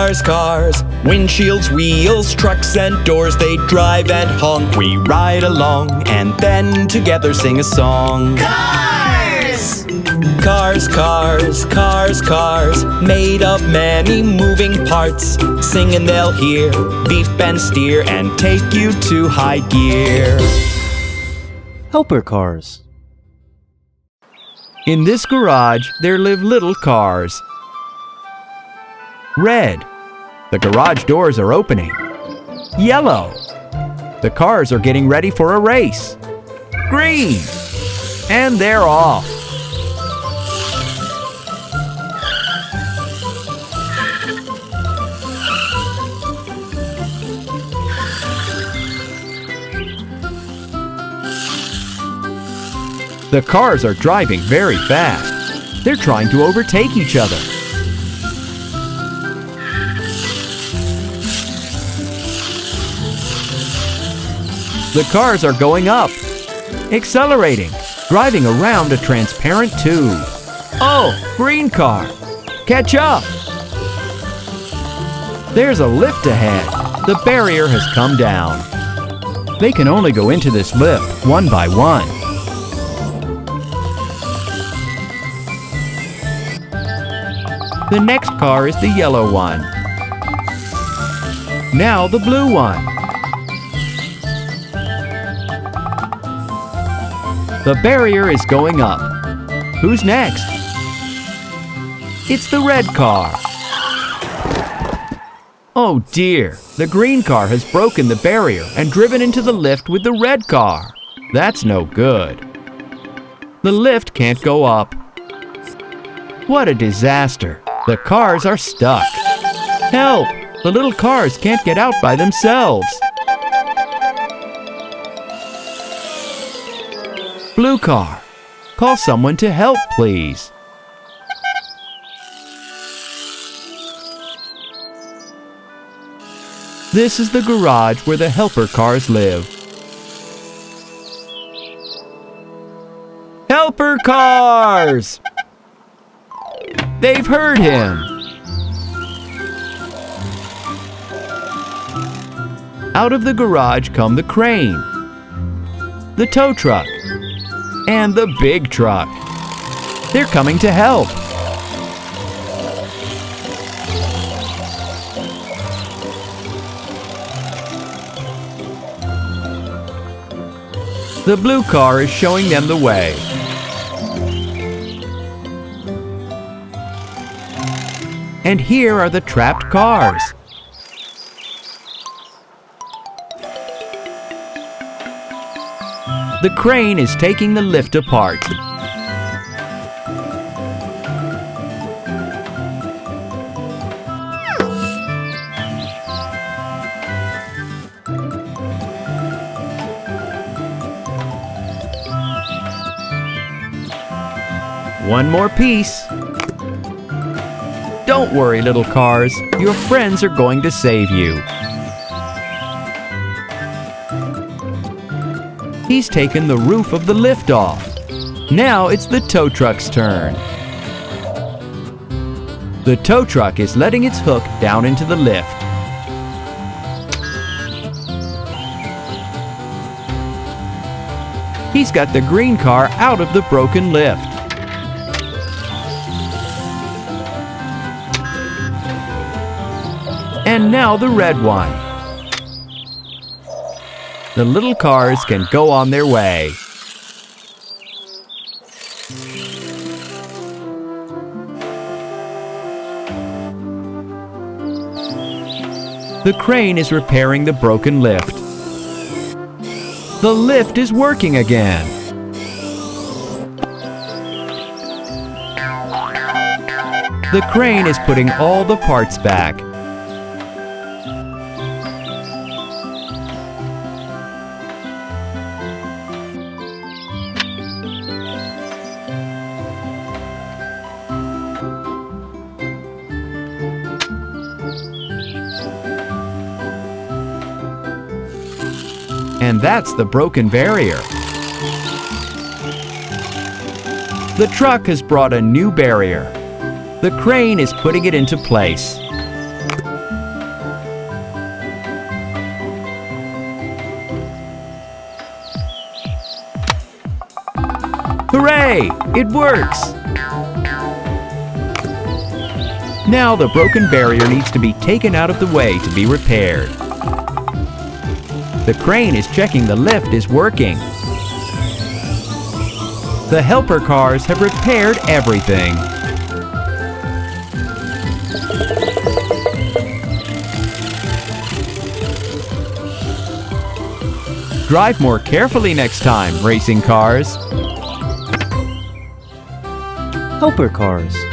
Cars, cars, windshields, wheels, trucks and doors, they drive and honk. We ride along and then together sing a song. Cars! Cars, cars, cars, cars, made of many moving parts. Sing and they'll hear, beep and steer, and take you to high gear. Helper cars. In this garage, there live little cars. Red. The garage doors are opening. Yellow. The cars are getting ready for a race. Green. And they're off. The cars are driving very fast. They're trying to overtake each other. The cars are going up, accelerating, driving around a transparent tube. Oh, green car! Catch up! There's a lift ahead. The barrier has come down. They can only go into this lift one by one. The next car is the yellow one. Now the blue one. The barrier is going up. Who's next? It's the red car. Oh dear, the green car has broken the barrier and driven into the lift with the red car. That's no good. The lift can't go up. What a disaster. The cars are stuck. Help! The little cars can't get out by themselves. Blue car, call someone to help, please. This is the garage where the helper cars live. Helper cars! They've heard him. Out of the garage come the crane, the tow truck, and the big truck. They're coming to help. The blue car is showing them the way. And here are the trapped cars. The crane is taking the lift apart. One more piece. Don't worry, little cars. Your friends are going to save you. He's taken the roof of the lift off. Now it's the tow truck's turn. The tow truck is letting its hook down into the lift. He's got the green car out of the broken lift. And now the red one. The little cars can go on their way. The crane is repairing the broken lift. The lift is working again. The crane is putting all the parts back. And that's the broken barrier. The truck has brought a new barrier. The crane is putting it into place. Hooray! It works! Now the broken barrier needs to be taken out of the way to be repaired. The crane is checking the lift is working. The helper cars have repaired everything. Drive more carefully next time, racing cars. Helper cars.